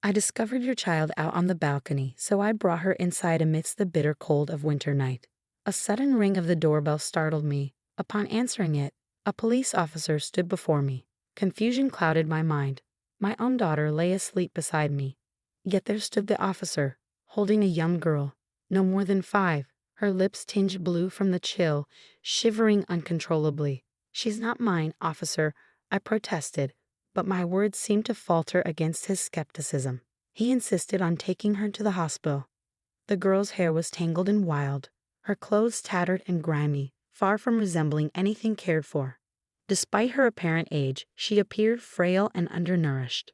I discovered your child out on the balcony, so I brought her inside amidst the bitter cold of winter night. A sudden ring of the doorbell startled me. Upon answering it, a police officer stood before me. Confusion clouded my mind. My own daughter lay asleep beside me. Yet there stood the officer, holding a young girl, no more than 5, her lips tinged blue from the chill, shivering uncontrollably. "She's not mine, officer," I protested, but my words seemed to falter against his skepticism. He insisted on taking her to the hospital. The girl's hair was tangled and wild, her clothes tattered and grimy, far from resembling anything cared for. Despite her apparent age, she appeared frail and undernourished.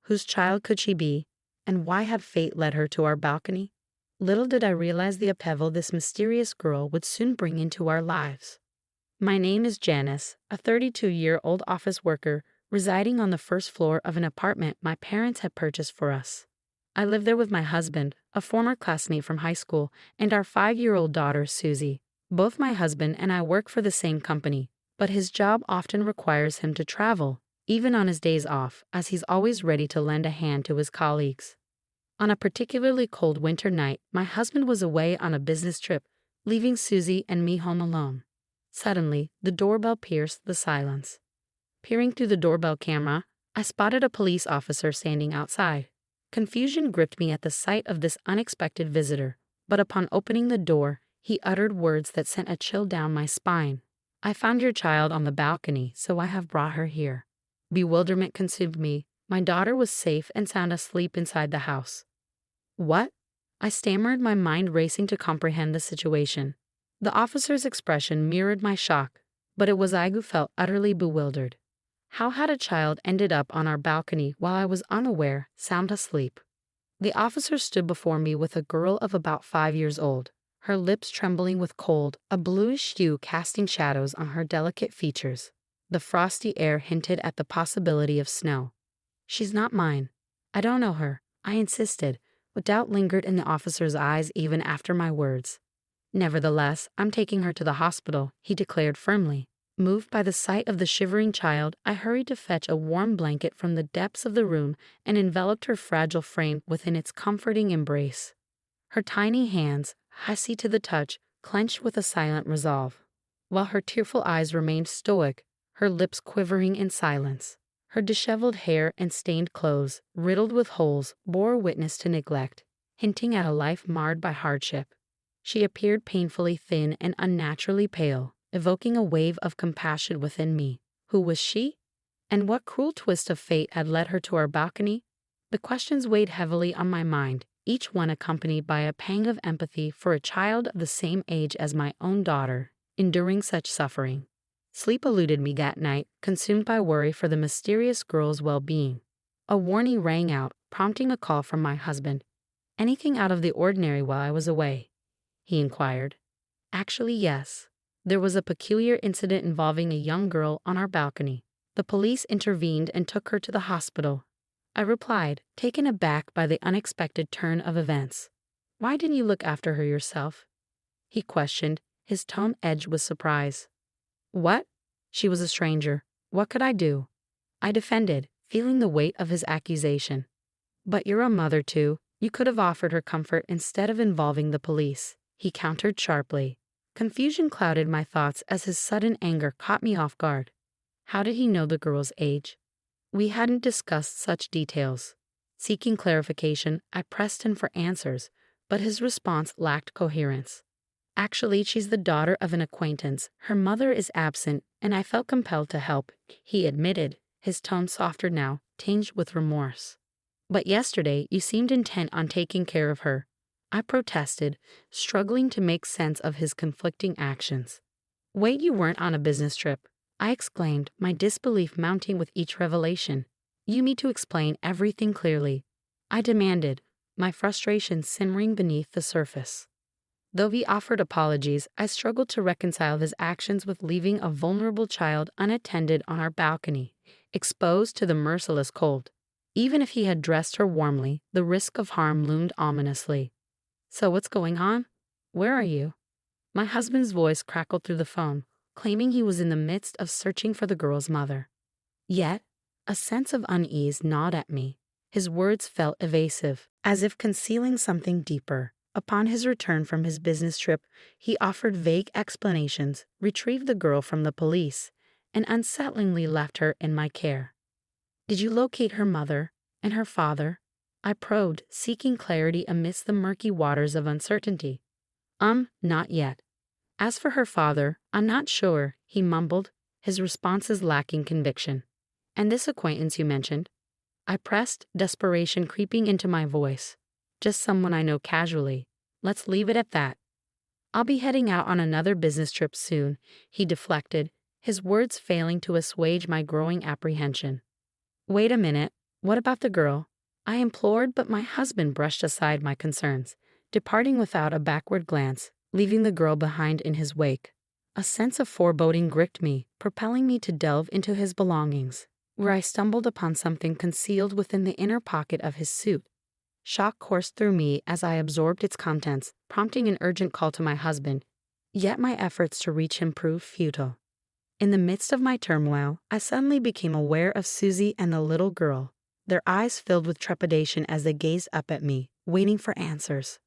Whose child could she be, and why had fate led her to our balcony? Little did I realize the upheaval this mysterious girl would soon bring into our lives. My name is Janice, a 32-year-old office worker residing on the first floor of an apartment my parents had purchased for us. I live there with my husband, a former classmate from high school, and our 5-year-old daughter, Susie. Both my husband and I work for the same company, but his job often requires him to travel, even on his days off, as he's always ready to lend a hand to his colleagues. On a particularly cold winter night, my husband was away on a business trip, leaving Susie and me home alone. Suddenly, the doorbell pierced the silence. Peering through the doorbell camera, I spotted a police officer standing outside. Confusion gripped me at the sight of this unexpected visitor, but upon opening the door, he uttered words that sent a chill down my spine. "I found your child on the balcony, so I have brought her here." Bewilderment consumed me. My daughter was safe and sound asleep inside the house. "What?" I stammered, my mind racing to comprehend the situation. The officer's expression mirrored my shock, but it was I who felt utterly bewildered. How had a child ended up on our balcony while I was unaware, sound asleep? The officer stood before me with a girl of about 5 years old, her lips trembling with cold, a bluish hue casting shadows on her delicate features. The frosty air hinted at the possibility of snow. "She's not mine. I don't know her," I insisted, but doubt lingered in the officer's eyes even after my words. "Nevertheless, I'm taking her to the hospital," he declared firmly. Moved by the sight of the shivering child, I hurried to fetch a warm blanket from the depths of the room and enveloped her fragile frame within its comforting embrace. Her tiny hands, icy to the touch, clenched with a silent resolve, while her tearful eyes remained stoic, her lips quivering in silence. Her disheveled hair and stained clothes, riddled with holes, bore witness to neglect, hinting at a life marred by hardship. She appeared painfully thin and unnaturally pale, evoking a wave of compassion within me. Who was she? And what cruel twist of fate had led her to our balcony? The questions weighed heavily on my mind, each one accompanied by a pang of empathy for a child of the same age as my own daughter, enduring such suffering. Sleep eluded me that night, consumed by worry for the mysterious girl's well-being. A warning rang out, prompting a call from my husband. "Anything out of the ordinary while I was away?" he inquired. "Actually, yes. There was a peculiar incident involving a young girl on our balcony. The police intervened and took her to the hospital," I replied, taken aback by the unexpected turn of events. "Why didn't you look after her yourself?" he questioned, his tone edged with surprise. "What? She was a stranger. What could I do?" I defended, feeling the weight of his accusation. "But you're a mother too. You could have offered her comfort instead of involving the police," he countered sharply. Confusion clouded my thoughts as his sudden anger caught me off guard. How did he know the girl's age? We hadn't discussed such details. Seeking clarification, I pressed him for answers, but his response lacked coherence. "Actually, she's the daughter of an acquaintance. Her mother is absent, and I felt compelled to help," he admitted, his tone softer now, tinged with remorse. "But yesterday, you seemed intent on taking care of her," I protested, struggling to make sense of his conflicting actions. "Wait, you weren't on a business trip," I exclaimed, my disbelief mounting with each revelation. "You need to explain everything clearly," I demanded, my frustration simmering beneath the surface. Though he offered apologies, I struggled to reconcile his actions with leaving a vulnerable child unattended on our balcony, exposed to the merciless cold. Even if he had dressed her warmly, the risk of harm loomed ominously. "So what's going on? Where are you?" My husband's voice crackled through the phone, claiming he was in the midst of searching for the girl's mother. Yet, a sense of unease gnawed at me. His words felt evasive, as if concealing something deeper. Upon his return from his business trip, he offered vague explanations, retrieved the girl from the police, and unsettlingly left her in my care. "Did you locate her mother and her father?" I probed, seeking clarity amidst the murky waters of uncertainty. Not yet. As for her father, I'm not sure," he mumbled, his responses lacking conviction. "And this acquaintance you mentioned?" I pressed, desperation creeping into my voice. "Just someone I know casually. Let's leave it at that." "I'll be heading out on another business trip soon," he deflected, his words failing to assuage my growing apprehension. "Wait a minute, what about the girl?" I implored, but my husband brushed aside my concerns, departing without a backward glance, leaving the girl behind in his wake. A sense of foreboding gripped me, propelling me to delve into his belongings, where I stumbled upon something concealed within the inner pocket of his suit. Shock coursed through me as I absorbed its contents, prompting an urgent call to my husband, yet my efforts to reach him proved futile. In the midst of my turmoil, I suddenly became aware of Susie and the little girl. Their eyes filled with trepidation as they gazed up at me, waiting for answers.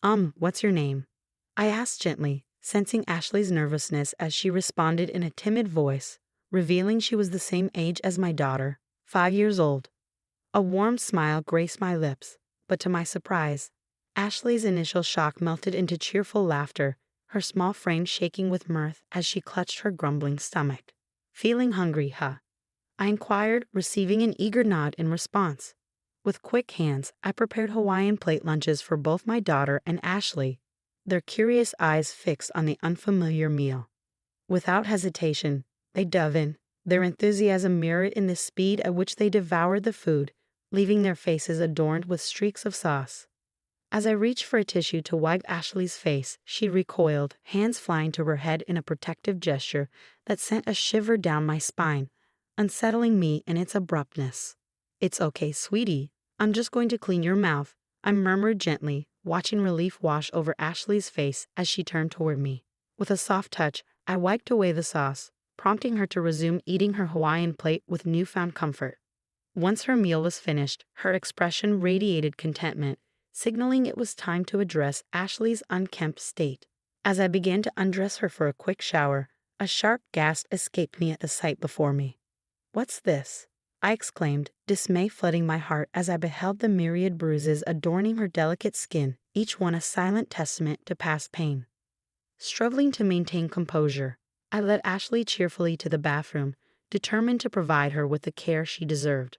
What's your name?" I asked gently, sensing Ashley's nervousness as she responded in a timid voice, revealing she was the same age as my daughter, 5 years old. A warm smile graced my lips, but to my surprise, Ashley's initial shock melted into cheerful laughter, her small frame shaking with mirth as she clutched her grumbling stomach. "Feeling hungry, huh?" I inquired, receiving an eager nod in response. With quick hands, I prepared Hawaiian plate lunches for both my daughter and Ashley, their curious eyes fixed on the unfamiliar meal. Without hesitation, they dove in, their enthusiasm mirrored in the speed at which they devoured the food, leaving their faces adorned with streaks of sauce. As I reached for a tissue to wipe Ashley's face, she recoiled, hands flying to her head in a protective gesture that sent a shiver down my spine, unsettling me in its abruptness. "It's okay, sweetie. I'm just going to clean your mouth," I murmured gently, watching relief wash over Ashley's face as she turned toward me. With a soft touch, I wiped away the sauce, prompting her to resume eating her Hawaiian plate with newfound comfort. Once her meal was finished, her expression radiated contentment, signaling it was time to address Ashley's unkempt state. As I began to undress her for a quick shower, a sharp gasp escaped me at the sight before me. "What's this?" I exclaimed, dismay flooding my heart as I beheld the myriad bruises adorning her delicate skin, each one a silent testament to past pain. Struggling to maintain composure, I led Ashley cheerfully to the bathroom, determined to provide her with the care she deserved.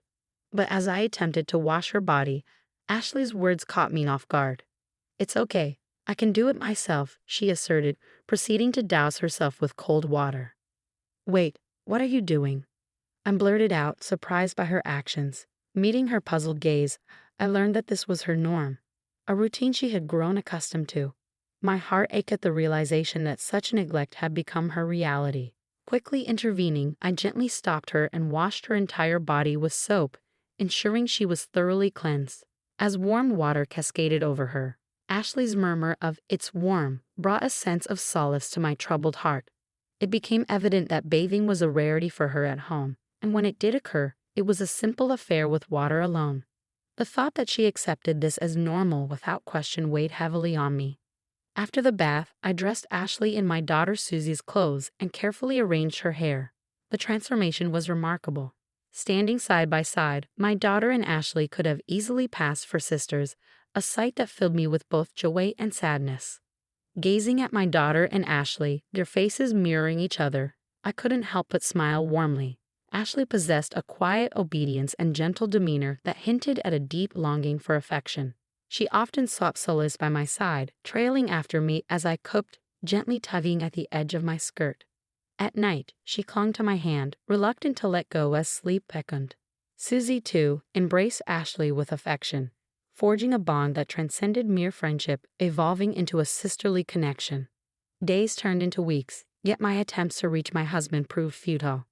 But as I attempted to wash her body, Ashley's words caught me off guard. "It's okay, I can do it myself," she asserted, proceeding to douse herself with cold water. "Wait, what are you doing?" I blurted out, surprised by her actions. Meeting her puzzled gaze, I learned that this was her norm, a routine she had grown accustomed to. My heart ached at the realization that such neglect had become her reality. Quickly intervening, I gently stopped her and washed her entire body with soap, ensuring she was thoroughly cleansed. As warm water cascaded over her, Ashley's murmur of "it's warm" brought a sense of solace to my troubled heart. It became evident that bathing was a rarity for her at home, and when it did occur, it was a simple affair with water alone. The thought that she accepted this as normal without question weighed heavily on me. After the bath, I dressed Ashley in my daughter Susie's clothes and carefully arranged her hair. The transformation was remarkable. Standing side by side, my daughter and Ashley could have easily passed for sisters, a sight that filled me with both joy and sadness. Gazing at my daughter and Ashley, their faces mirroring each other, I couldn't help but smile warmly. Ashley possessed a quiet obedience and gentle demeanor that hinted at a deep longing for affection. She often sought solace by my side, trailing after me as I cooked, gently tugging at the edge of my skirt. At night, she clung to my hand, reluctant to let go as sleep beckoned. Susie, too, embraced Ashley with affection, forging a bond that transcended mere friendship, evolving into a sisterly connection. Days turned into weeks, yet my attempts to reach my husband proved futile.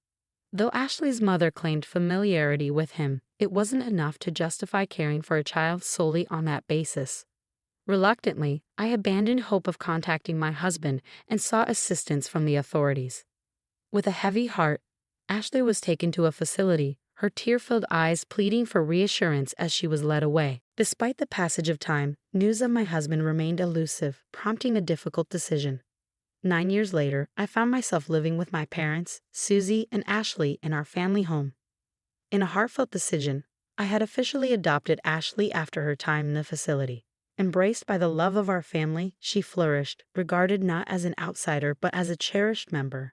Though Ashley's mother claimed familiarity with him, it wasn't enough to justify caring for a child solely on that basis. Reluctantly, I abandoned hope of contacting my husband and sought assistance from the authorities. With a heavy heart, Ashley was taken to a facility, her tear-filled eyes pleading for reassurance as she was led away. Despite the passage of time, news of my husband remained elusive, prompting a difficult decision. 9 years later, I found myself living with my parents, Susie and Ashley, in our family home. In a heartfelt decision, I had officially adopted Ashley after her time in the facility. Embraced by the love of our family, she flourished, regarded not as an outsider but as a cherished member.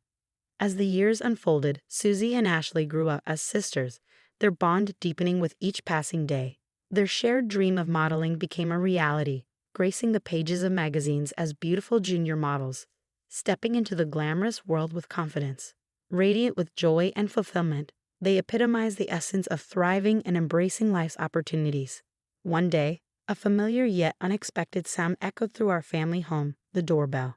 As the years unfolded, Susie and Ashley grew up as sisters, their bond deepening with each passing day. Their shared dream of modeling became a reality, gracing the pages of magazines as beautiful junior models, stepping into the glamorous world with confidence. Radiant with joy and fulfillment, they epitomize the essence of thriving and embracing life's opportunities. One day, a familiar yet unexpected sound echoed through our family home, the doorbell.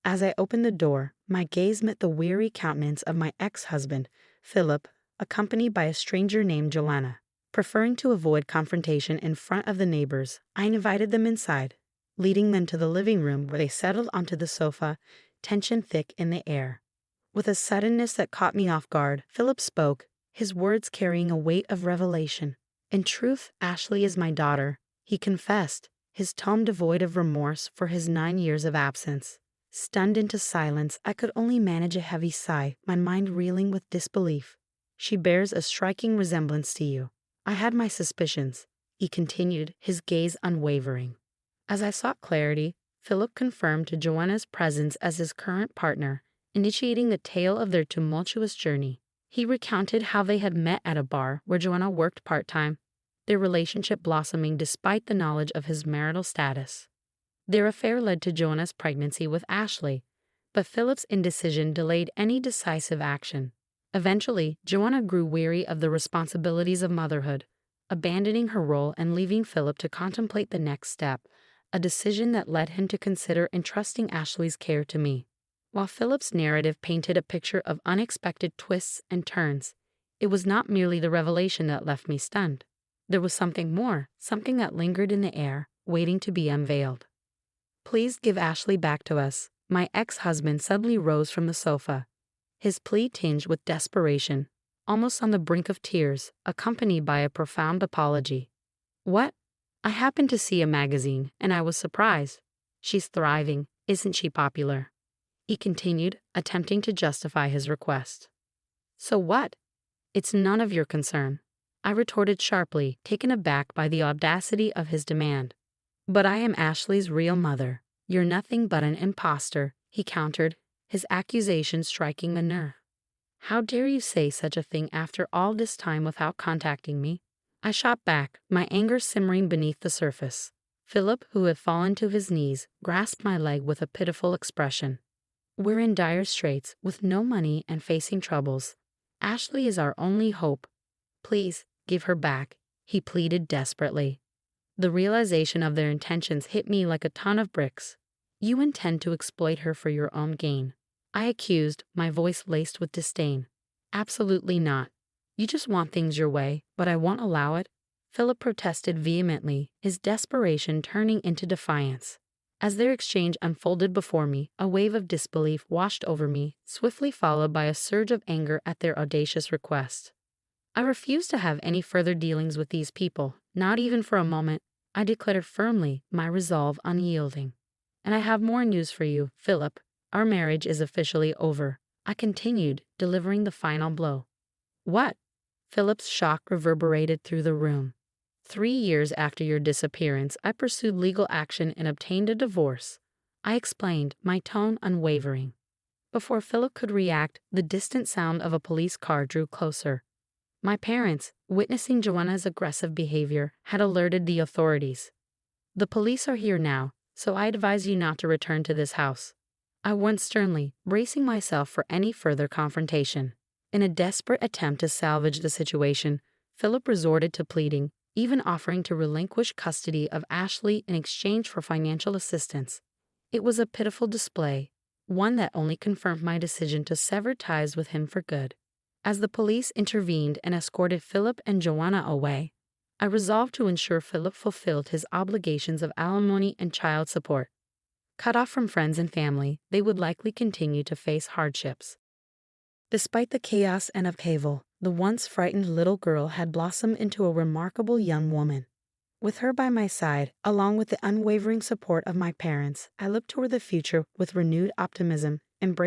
As I opened the door, my gaze met the weary countenance of my ex-husband, Philip, accompanied by a stranger named Joanna. Preferring to avoid confrontation in front of the neighbors, I invited them inside, leading them to the living room where they settled onto the sofa, tension thick in the air. With a suddenness that caught me off guard, Philip spoke, his words carrying a weight of revelation. "In truth, Ashley is my daughter," he confessed, his tone devoid of remorse for his 9 years of absence. Stunned into silence, I could only manage a heavy sigh, my mind reeling with disbelief. "She bears a striking resemblance to you. I had my suspicions," he continued, his gaze unwavering. As I sought clarity, Philip confirmed to Joanna's presence as his current partner, initiating the tale of their tumultuous journey. He recounted how they had met at a bar where Joanna worked part-time, their relationship blossoming despite the knowledge of his marital status. Their affair led to Joanna's pregnancy with Ashley, but Philip's indecision delayed any decisive action. Eventually, Joanna grew weary of the responsibilities of motherhood, abandoning her role and leaving Philip to contemplate the next step, a decision that led him to consider entrusting Ashley's care to me. While Philip's narrative painted a picture of unexpected twists and turns, it was not merely the revelation that left me stunned. There was something more, something that lingered in the air, waiting to be unveiled. "Please give Ashley back to us." My ex-husband suddenly rose from the sofa, his plea tinged with desperation, almost on the brink of tears, accompanied by a profound apology. "What? I happened to see a magazine, and I was surprised. She's thriving, isn't she popular?" he continued, attempting to justify his request. "So what? It's none of your concern," I retorted sharply, taken aback by the audacity of his demand. "But I am Ashley's real mother. You're nothing but an imposter," he countered, his accusation striking a nerve. "How dare you say such a thing after all this time without contacting me?" I shot back, my anger simmering beneath the surface. Philip, who had fallen to his knees, grasped my leg with a pitiful expression. "We're in dire straits, with no money and facing troubles. Ashley is our only hope. Please, give her back," he pleaded desperately. The realization of their intentions hit me like a ton of bricks. "You intend to exploit her for your own gain," I accused, my voice laced with disdain. "Absolutely not. You just want things your way, but I won't allow it," Philip protested vehemently, his desperation turning into defiance. As their exchange unfolded before me, a wave of disbelief washed over me, swiftly followed by a surge of anger at their audacious request. I refused to have any further dealings with these people, not even for a moment. I declared firmly, my resolve unyielding. "And I have more news for you, Philip. Our marriage is officially over," I continued, delivering the final blow. "What?" Philip's shock reverberated through the room. 3 years after your disappearance, I pursued legal action and obtained a divorce," I explained, my tone unwavering. Before Philip could react, the distant sound of a police car drew closer. My parents, witnessing Joanna's aggressive behavior, had alerted the authorities. "The police are here now, so I advise you not to return to this house," I warned sternly, bracing myself for any further confrontation. In a desperate attempt to salvage the situation, Philip resorted to pleading, even offering to relinquish custody of Ashley in exchange for financial assistance. It was a pitiful display, one that only confirmed my decision to sever ties with him for good. As the police intervened and escorted Philip and Joanna away, I resolved to ensure Philip fulfilled his obligations of alimony and child support. Cut off from friends and family, they would likely continue to face hardships. Despite the chaos and upheaval, The once frightened little girl had blossomed into a remarkable young woman. With her by my side, along with the unwavering support of my parents, I looked toward the future with renewed optimism, embracing